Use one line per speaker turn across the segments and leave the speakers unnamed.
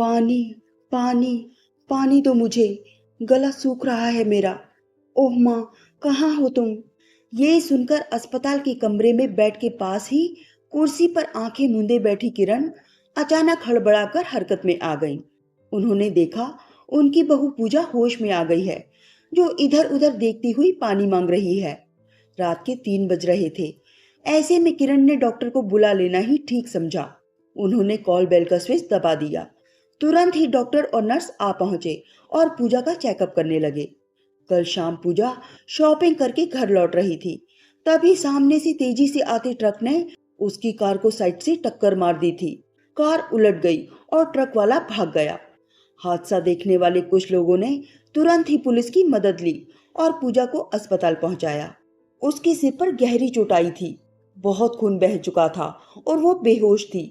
पानी, पानी, पानी दो मुझे, गला सूख रहा है मेरा। ओह माँ, कहाँ हो तुम? ये सुनकर अस्पताल के कमरे में बेड के पास ही कुर्सी पर आंखें मूंदे बैठी किरण अचानक हड़बड़ाकर हरकत में आ गई। उन्होंने देखा उनकी बहू पूजा होश में आ गई है, जो इधर उधर देखती हुई पानी मांग रही है। रात के 3 बज रहे थे। ऐसे में किरण ने डॉक्टर को बुला लेना ही ठीक समझा। उन्होंने कॉल बेल का स्विच दबा दिया। तुरंत ही डॉक्टर और नर्स आ पहुंचे और पूजा का चेकअप करने लगे। कल शाम पूजा शॉपिंग करके घर लौट रही थी। तभी सामने से तेजी से आते ट्रक ने उसकी कार को साइड से टक्कर मार दी थी। कार उलट गई और ट्रक वाला भाग गया। हादसा देखने वाले कुछ लोगों ने तुरंत ही पुलिस की मदद ली और पूजा को अस्पताल पहुंचाया। उसके सिर पर गहरी चोट आई थी, बहुत खून बह चुका था और वो बेहोश थी।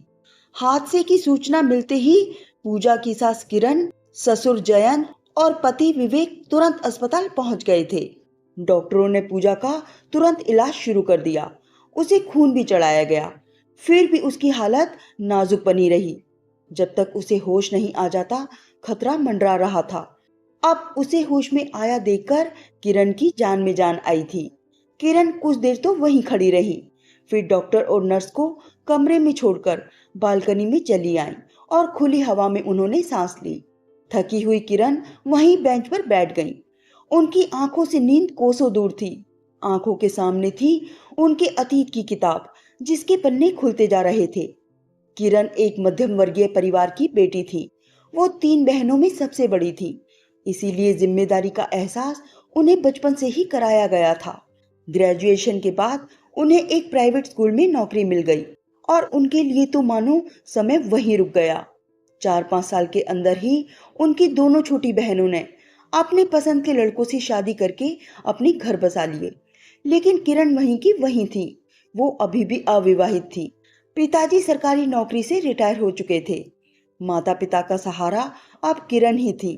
हादसे की सूचना मिलते ही पूजा की सास किरण, ससुर जयंत और पति विवेक तुरंत अस्पताल पहुंच गए थे। डॉक्टरों ने पूजा का तुरंत इलाज शुरू कर दिया। उसे खून भी चढ़ाया गया, फिर भी उसकी हालत नाजुक बनी रही। जब तक उसे होश नहीं आ जाता, खतरा मंडरा रहा था। अब उसे होश में आया देखकर किरण की जान में जान आई थी। किरण कुछ देर तो वहीं खड़ी रही, फिर डॉक्टर और नर्स को कमरे में छोड़कर बालकनी में चली आई और खुली हवा में उन्होंने सांस ली। थकी हुई किरण वहीं बेंच पर बैठ गई। उनकी आंखों से नींद कोसों दूर थी। आंखों के सामने थी उनके अतीत की किताब, जिसके पन्ने खुलते जा रहे थे। किरण एक मध्यम वर्गीय परिवार की बेटी थी। वो 3 बहनों में सबसे बड़ी थी, इसीलिए जिम्मेदारी का एहसास उन्हें बचपन से ही कराया गया था। ग्रेजुएशन के बाद उन्हें एक प्राइवेट स्कूल में नौकरी मिल गई और उनके लिए तो मानो समय वहीं रुक गया। 4-5 साल के अंदर ही उनकी दोनों छोटी बहनों ने अपने पसंद के लड़कों से शादी करके अपने घर बसा लिए। लेकिन किरण वहीं की वहीं थी। वो अभी भी अविवाहित थी। पिताजी सरकारी नौकरी से रिटायर हो चुके थे। माता पिता का सहारा अब किरण ही थी।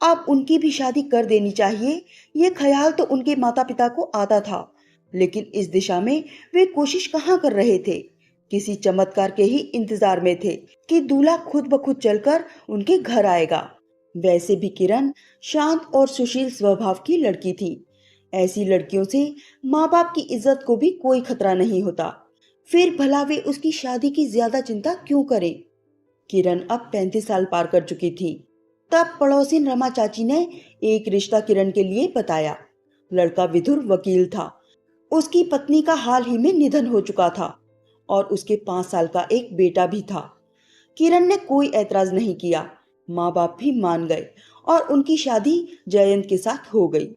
अब उनकी भी शादी कर देनी चाहिए, ये ख्याल तो उनके माता पिता को आता था, लेकिन इस दिशा में वे कोशिश कहाँ कर रहे थे। किसी चमत्कार के ही इंतजार में थे कि दूल्हा खुद ब खुद चलकर उनके घर आएगा। वैसे भी किरण शांत और सुशील स्वभाव की लड़की थी। ऐसी लड़कियों से माँ बाप की इज्जत को भी कोई खतरा नहीं होता। फिर भला वे उसकी शादी की ज्यादा चिंता क्यों करें। किरण अब 35 साल पार कर चुकी थी। तब पड़ोसिन रमा चाची ने एक रिश्ता किरण के लिए बताया। लड़का विधुर वकील था। उसकी पत्नी का हाल ही में निधन हो चुका था और उसके 5 साल का एक बेटा भी था। किरण ने कोई ऐतराज नहीं किया। माँ बाप भी मान गए और उनकी शादी जयंत के साथ हो गई।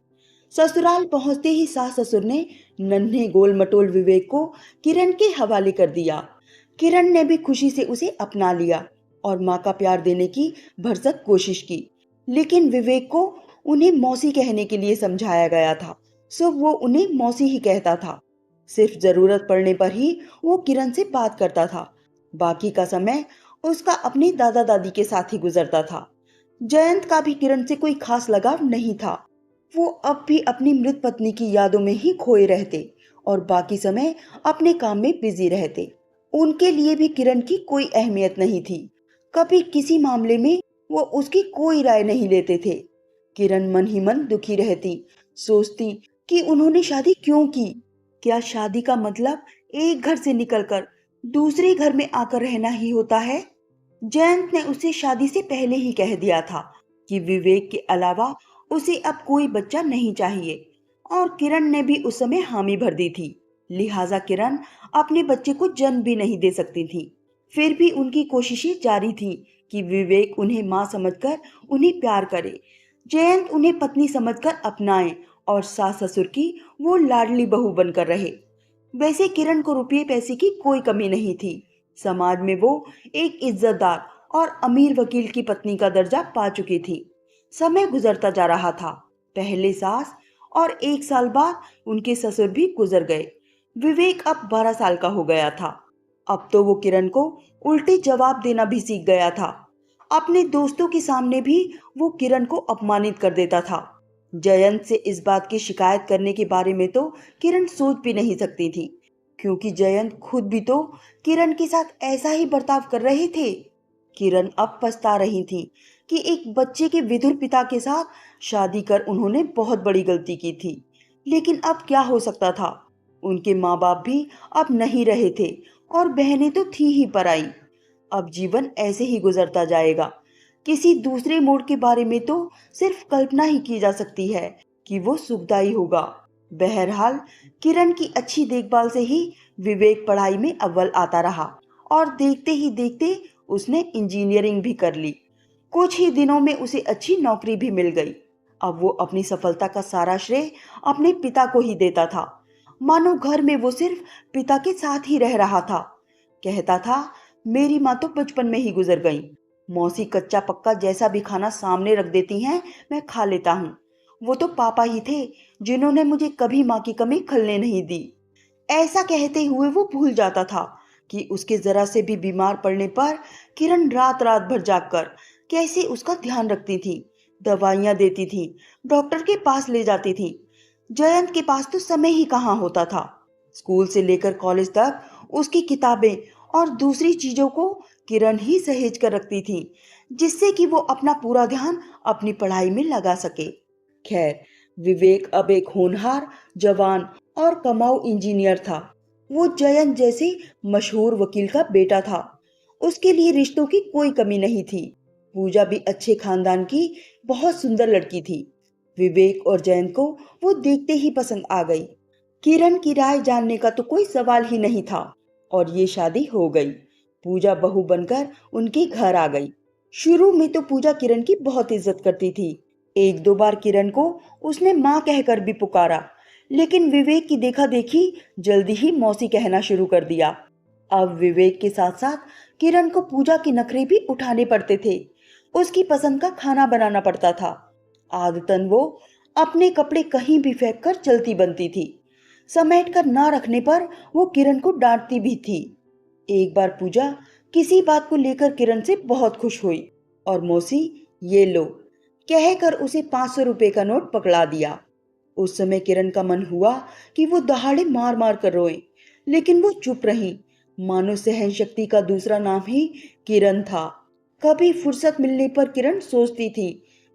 ससुराल पहुंचते ही सास ससुर ने नन्हे गोल मटोल विवेक को किरण के हवाले कर दिया। किरण ने भी खुशी से उसे अपना लिया और माँ का प्यार देने की भरसक कोशिश की। लेकिन विवेक को उन्हें मौसी कहने के लिए समझाया गया था, सो वो उन्हें मौसी ही कहता था। सिर्फ जरूरत पड़ने पर ही वो किरण से बात करता था। बाकी का समय उसका अपने दादा दादी के साथ ही गुजरता था। जयंत का भी किरण से कोई खास लगाव नहीं था। वो अब भी अपनी मृत पत्नी की यादों में ही खोए रहते और बाकी समय अपने काम में बिजी रहते। उनके लिए भी किरण की कोई अहमियत नहीं थी। कभी किसी मामले में वो उसकी कोई राय नहीं लेते थे। किरण मन ही मन दुखी रहती, सोचती कि उन्होंने शादी क्यों की। क्या शादी का मतलब एक घर से निकलकर दूसरे घर में आकर रहना ही होता है? जयंत ने उसे शादी से पहले ही कह दिया था कि विवेक के अलावा उसे अब कोई बच्चा नहीं चाहिए और किरण ने भी उस समय हामी भर दी थी। लिहाजा किरण अपने बच्चे को जन्म भी नहीं दे सकती थी। फिर भी उनकी कोशिशें जारी थी कि विवेक उन्हें मां समझकर उन्हें प्यार करे, जयंत उन्हें पत्नी समझकर अपनाए और सास ससुर की वो लाडली बहू बनकर रहे। वैसे किरण को रुपये पैसे की कोई कमी नहीं थी। समाज में वो एक इज्जतदार और अमीर वकील की पत्नी का दर्जा पा चुकी थी। समय गुजरता जा रहा था। पहले सास और 1 साल बाद उनके ससुर भी गुजर गए। विवेक अब 12 साल का हो गया था। अब तो वो किरण को उल्टे जवाब देना भी सीख गया था। अपने दोस्तों के सामने भी वो किरण को अपमानित कर देता था। जयंत से इस बात की शिकायत करने के बारे में तो किरण सोच भी नहीं सकती थी, क्योंकि जयंत खुद भी तो किरण के साथ ऐसा ही बर्ताव कर रहे थे। किरण अब पछता रही थी कि एक बच्चे के विधुर पिता के साथ शादी कर उन्होंने बहुत बड़ी गलती की थी। लेकिन अब क्या हो सकता था? उनके माँ बाप भी अब नहीं रहे थे और बहनें तो थी ही पराई। अब जीवन ऐसे ही गुजरता जाएगा। किसी दूसरे मोड़ के बारे में तो सिर्फ कल्पना ही की जा सकती है कि वो सुखदायी होगा। बहरहाल किरण की अच्छी देखभाल से ही विवेक पढ़ाई में अव्वल आता रहा और देखते ही देखते उसने इंजीनियरिंग भी कर ली। कुछ ही दिनों में उसे अच्छी नौकरी भी मिल गई। अब वो अपनी सफलता का सारा श्रेय अपने पिता को ही देता था। मानो घर में वो सिर्फ पिता के साथ ही रह रहा था। कहता था, मेरी माँ तो बचपन में ही गुजर गई। मौसी कच्चा पक्का जैसा भी खाना सामने रख देती हैं, मैं खा लेता हूँ। वो तो पापा ही थे जिन्होंने मुझे कभी माँ की कमी खलने नहीं दी। ऐसा कहते हुए वो भूल जाता था कि उसके जरा से भी बीमार पड़ने पर किरण रात रात भर जागकर कैसे उसका ध्यान रखती थी, दवाइयाँ देती थी, डॉक्टर के पास ले जाती थी। जयंत के पास तो समय ही कहाँ होता था। स्कूल से लेकर कॉलेज तक उसकी किताबें और दूसरी चीजों को किरण ही सहेज कर रखती थी, जिससे कि वो अपना पूरा ध्यान अपनी पढ़ाई में लगा सके। खैर, विवेक अब एक होनहार, जवान और कमाऊ इंजीनियर था। वो जयंत जैसे मशहूर वकील का बेटा था। उसके लिए रिश्तों की कोई कमी नहीं थी। पूजा भी अच्छे खानदान की बहुत सुंदर लड़की थी। विवेक और जयंत को वो देखते ही पसंद आ गई। किरण की राय जानने का तो कोई सवाल ही नहीं था और ये शादी हो गई। पूजा बहू बनकर उनके घर आ गई। शुरू में तो पूजा किरण की बहुत इज्जत करती थी। एक दो बार किरण को उसने माँ कहकर भी पुकारा, लेकिन विवेक की देखा देखी जल्दी ही मौसी कहना शुरू कर दिया। अब विवेक के साथ साथ किरण को पूजा के नखरे भी उठाने पड़ते थे। उसकी पसंद का खाना बनाना पड़ता था। आदतन वो अपने कपड़े कहीं भी फेंक कर चलती बनती थी। समेट कर ना रखने पर वो किरण को डांटती भी थी। एक बार पूजा किसी बात को लेकर किरण से बहुत खुश हुई और मौसी, ये लो, कहकर उसे 500 रुपए का नोट पकड़ा दिया। उस समय किरण का मन हुआ कि वो दहाड़े मार मार कर रोए, लेकिन वो चुप रही। मानो सहन शक्ति का दूसरा नाम ही किरण था। कभी फुर्सत मिलने पर किरण सोचती थी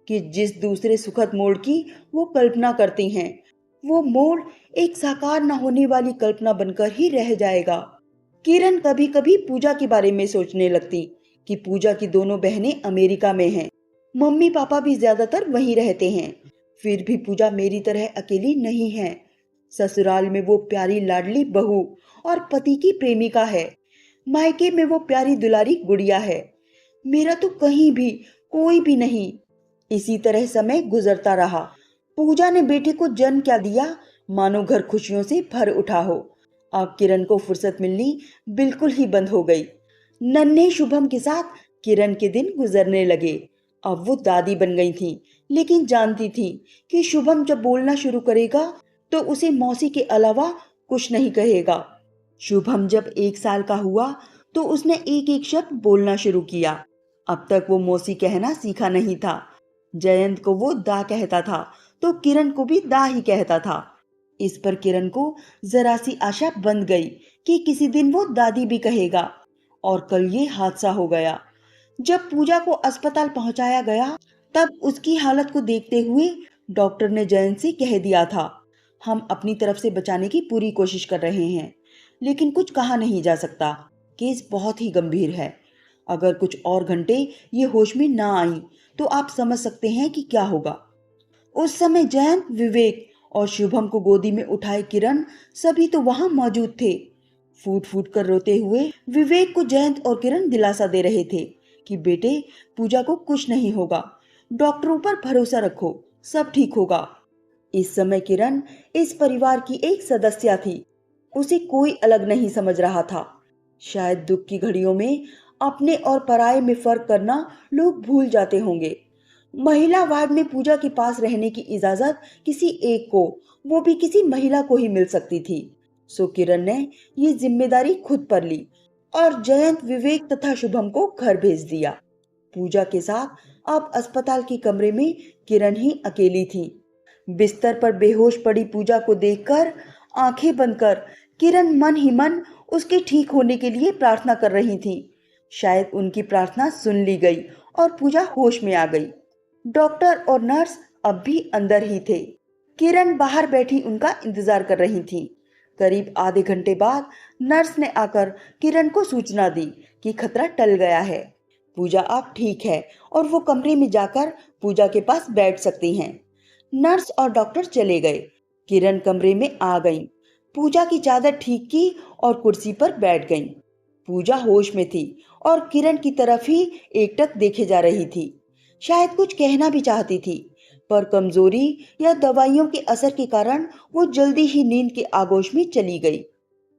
कि जिस दूसरे सुखद मोड़ की वो कल्पना करती हैं, वो मोड़ एक साकार न होने वाली कल्पना बनकर ही रह जाएगा। किरण कभी कभी पूजा के बारे में सोचने लगती कि पूजा की दोनों बहनें अमेरिका में हैं, मम्मी पापा भी ज्यादातर वहीं रहते हैं। फिर भी पूजा मेरी तरह अकेली नहीं है। ससुराल में वो प्यारी लाडली बहू और पति की प्रेमिका है। मायके में वो प्यारी दुलारी गुड़िया है। मेरा तो कहीं भी कोई भी नहीं। इसी तरह समय गुजरता रहा। पूजा ने बेटे को जन्म क्या दिया, मानो घर खुशियों से भर उठा हो। अब किरण को फुर्सत मिलनी बिल्कुल ही बंद हो गई। नन्हे शुभम के साथ किरण के दिन गुजरने लगे। अब वो दादी बन गई थी, लेकिन जानती थी कि शुभम जब बोलना शुरू करेगा तो उसे मौसी के अलावा कुछ नहीं कहेगा। शुभम जब 1 साल का हुआ तो उसने एक एक शब्द बोलना शुरू किया। अब तक वो मौसी कहना सीखा नहीं था। जयंत को वो दा कहता था तो किरण को भी दा ही कहता था। इस पर किरण को जरा सी आशा बंध गई कि किसी दिन वो दादी भी कहेगा। और कल ये हादसा हो गया। जब पूजा को अस्पताल पहुंचाया गया तब उसकी हालत को देखते हुए डॉक्टर ने जयंत से कह दिया था, हम अपनी तरफ से बचाने की पूरी कोशिश कर रहे हैं, लेकिन कुछ कहा नहीं जा सकता। केस बहुत ही गंभीर है। अगर कुछ और घंटे ये होश में ना आई तो आप समझ सकते हैं कि क्या होगा। उस समय जयंत, विवेक और शुभम को गोदी में उठाए किरण सभी तो वहां मौजूद थे। फूट फूट कर रोते हुए विवेक को जयंत और किरण दिलासा दे रहे थे कि बेटे, पूजा को कुछ नहीं होगा, डॉक्टरों पर भरोसा रखो, सब ठीक होगा। इस समय किरण इस परिवार की एक सदस्य थी। उसे कोई अलग नहीं समझ रहा था। शायद दुख की घड़ियों में अपने और पराये में फर्क करना लोग भूल जाते होंगे। महिला वार्ड में पूजा के पास रहने की इजाजत किसी एक को, वो भी किसी महिला को ही मिल सकती थी। सो किरण ने ये जिम्मेदारी खुद पर ली और जयंत, विवेक तथा शुभम को घर भेज दिया। पूजा के साथ अब अस्पताल के कमरे में किरण ही अकेली थी। बिस्तर पर बेहोश पड़ी पूजा को देखकर आंखें बंद कर किरण मन ही मन उसके ठीक होने के लिए प्रार्थना कर रही थी। शायद उनकी प्रार्थना सुन ली गई और पूजा होश में आ गई। डॉक्टर और नर्स अब भी अंदर ही थे। किरण बाहर बैठी उनका इंतजार कर रही थी। करीब आधे घंटे बाद नर्स ने आकर किरण को सूचना दी कि खतरा टल गया है। पूजा अब ठीक है और वो कमरे में जाकर पूजा के पास बैठ सकती हैं। नर्स और डॉक्टर चले गए। किरण कमरे में आ गई, पूजा की चादर ठीक की और कुर्सी पर बैठ गई। पूजा होश में थी और किरण की तरफ ही एकटक देखे जा रही थी। शायद कुछ कहना भी चाहती थी, पर कमजोरी या दवाइयों के असर के कारण वो जल्दी ही नींद के आगोश में चली गई।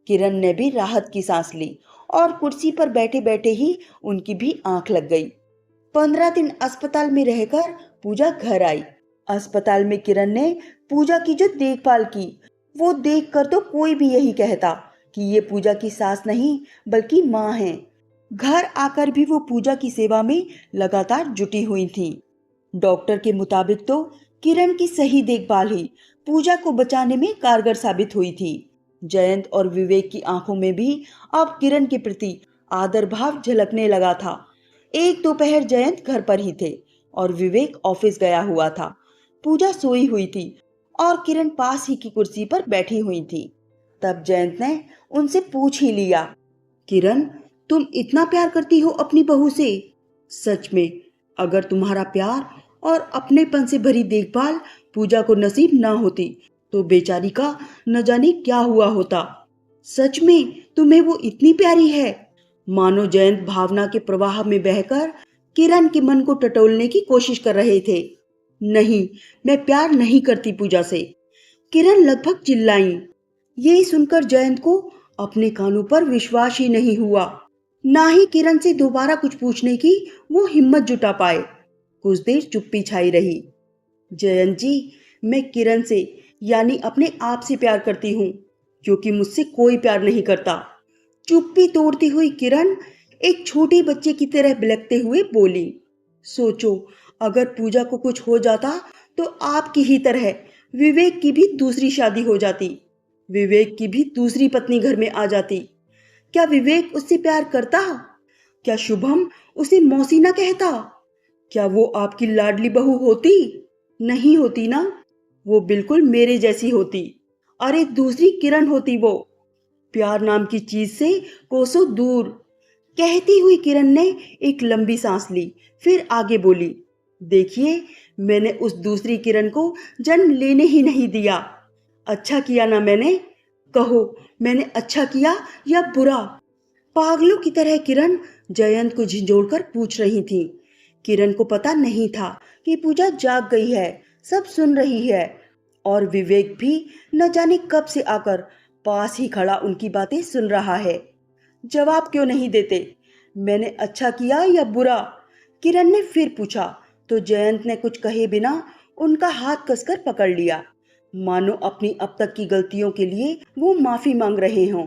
किरण ने भी राहत की सांस ली और कुर्सी पर बैठे बैठे ही उनकी भी आंख लग गई। 15 दिन अस्पताल में रहकर पूजा घर आई। अस्पताल में किरण ने पूजा की जो देखभाल की, वो देखकर तो कोई भी यही कहता कि ये पूजा की सास नहीं बल्कि माँ है। घर आकर भी वो पूजा की सेवा में लगातार जुटी हुई थी। डॉक्टर के मुताबिक तो किरण की सही देखभाल ही पूजा को बचाने में कारगर साबित हुई थी। जयंत और विवेक की आंखों में भी अब किरण के प्रति आदर भाव झलकने लगा था। एक दोपहर जयंत घर पर ही थे और विवेक ऑफिस गया हुआ था। पूजा सोई हुई थी और किरण पास ही की कुर्सी पर बैठी हुई थी। तब जयंत ने उनसे पूछ ही लिया, किरण, तुम इतना प्यार करती हो अपनी बहू से? सच में, अगर तुम्हारा प्यार और अपनेपन से भरी देखभाल पूजा को नसीब ना होती तो बेचारी का न जाने क्या हुआ होता। सच में तुम्हें वो इतनी प्यारी है? मानो जयंत भावना के प्रवाह में बहकर किरण के मन को टटोलने की कोशिश कर रहे थे। नहीं, मैं प्यार नहीं करती पूजा से, किरण लगभग चिल्लाई। ये सुनकर जयंत को अपने कानों पर विश्वास ही नहीं हुआ। ना ही किरण से दोबारा कुछ पूछने की वो हिम्मत जुटा पाए। कुछ देर चुप्पी छाई रही। जयंत जी, मैं किरण से यानी अपने आप से प्यार करती हूँ, क्योंकि मुझसे कोई प्यार नहीं करता। चुप्पी तोड़ती हुई किरण एक छोटे बच्चे की तरह बिलखते हुए बोली, सोचो, अगर पूजा को कुछ हो जाता तो आपकी ही तरह विवेक की भी दूसरी शादी हो जाती, विवेक की भी दूसरी पत्नी घर में आ जाती। क्या विवेक उससे प्यार करता? क्या शुभम उसे मौसी ना कहता? क्या वो आपकी लाडली बहू होती? नहीं होती ना, वो बिल्कुल मेरे जैसी होती। अरे दूसरी किरण होती वो, प्यार नाम की चीज से कोसों दूर। कहती हुई किरण ने एक लंबी सांस ली, फिर आगे बोली, देखिए, मैंने उस दूसरी किरण को जन्म लेने ही नहीं दिया। अच्छा किया ना मैंने? कहो, मैंने अच्छा किया या बुरा? पागलों की तरह किरण जयंत को झिंझोड़कर पूछ रही थी। किरण को पता नहीं था कि पूजा जाग गई है, सब सुन रही है, और विवेक भी न जाने कब से आकर पास ही खड़ा उनकी बातें सुन रहा है। जवाब क्यों नहीं देते? मैंने अच्छा किया या बुरा? किरण ने फिर पूछा तो जयंत ने कुछ कहे बिना उनका हाथ कसकर पकड़ लिया, मानो अपनी अब तक की गलतियों के लिए वो माफी मांग रहे हों।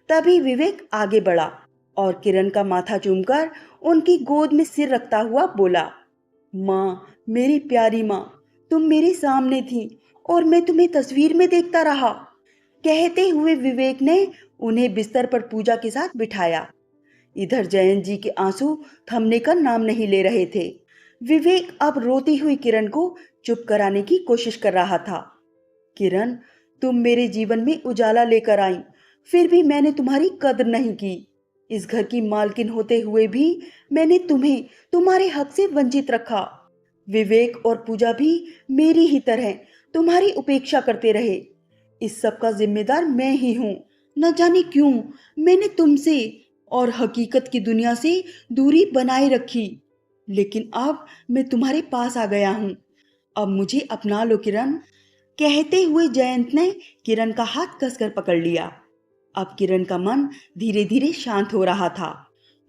तभी विवेक आगे बढ़ा और किरण का माथा चूमकर उनकी गोद में सिर रखता हुआ बोला, माँ, मेरी प्यारी माँ, तुम मेरे सामने थी और मैं तुम्हें तस्वीर में देखता रहा। कहते हुए विवेक ने उन्हें बिस्तर पर पूजा के साथ बिठाया। इधर जयंत जी के आंसू थमने का नाम नहीं ले रहे थे। विवेक अब रोती हुई किरण को चुप कराने की कोशिश कर रहा था। किरण, तुम मेरे जीवन में उजाला लेकर आई, फिर भी मैंने तुम्हारी कदर नहीं की। इस घर की मालकिन होते हुए भी मैंने तुम्हें तुम्हारे हक से वंचित रखा। विवेक और पूजा भी मेरी ही तरह तुम्हारी उपेक्षा करते रहे। इस सब का जिम्मेदार मैं ही हूँ। न जाने क्यों मैंने तुमसे और हकीकत की दुनिया से दूरी बनाए रखी, लेकिन अब मैं तुम्हारे पास आ गया हूँ। अब मुझे अपना लो किरण। कहते हुए जयंत ने किरण का हाथ कसकर पकड़ लिया। अब किरण का मन धीरे धीरे शांत हो रहा था।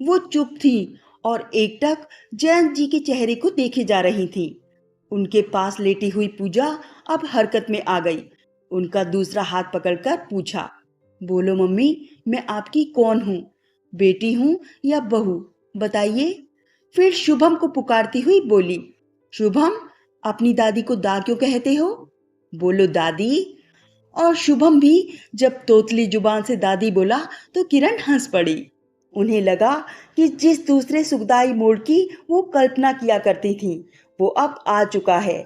वो चुप थी और एकटक जयंत जी के चेहरे को देखे जा रही थी। उनके पास लेटी हुई पूजा अब हरकत में आ गई। उनका दूसरा हाथ पकड़कर पूछा, बोलो मम्मी, मैं आपकी कौन हूँ? बेटी हूँ या बहू? बताइए। फिर शुभम को पुकारती हुई बोली, शुभम, अपनी दादी को दा क्यों कहते हो? बोलो दादी। और शुभम भी जब तोतली जुबान से दादी बोला तो किरण हंस पड़ी। उन्हें लगा कि जिस दूसरे सुखदाई मोड़ की वो कल्पना किया करती थीं, वो अब आ चुका है।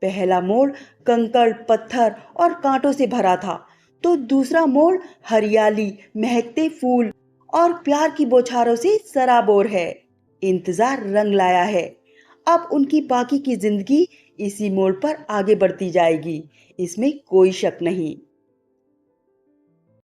पहला मोड़ कंकड़, पत्थर और कांटों से भरा था, तो दूसरा मोड़ हरियाली, महकते फूल और प्यार की बौछारों से सराबोर है। इंतजार रंग लाया है। अब उनकी बाकी की जिंदगी इसी मोड़ पर आगे बढ़ती जाएगी, इसमें कोई शक नहीं।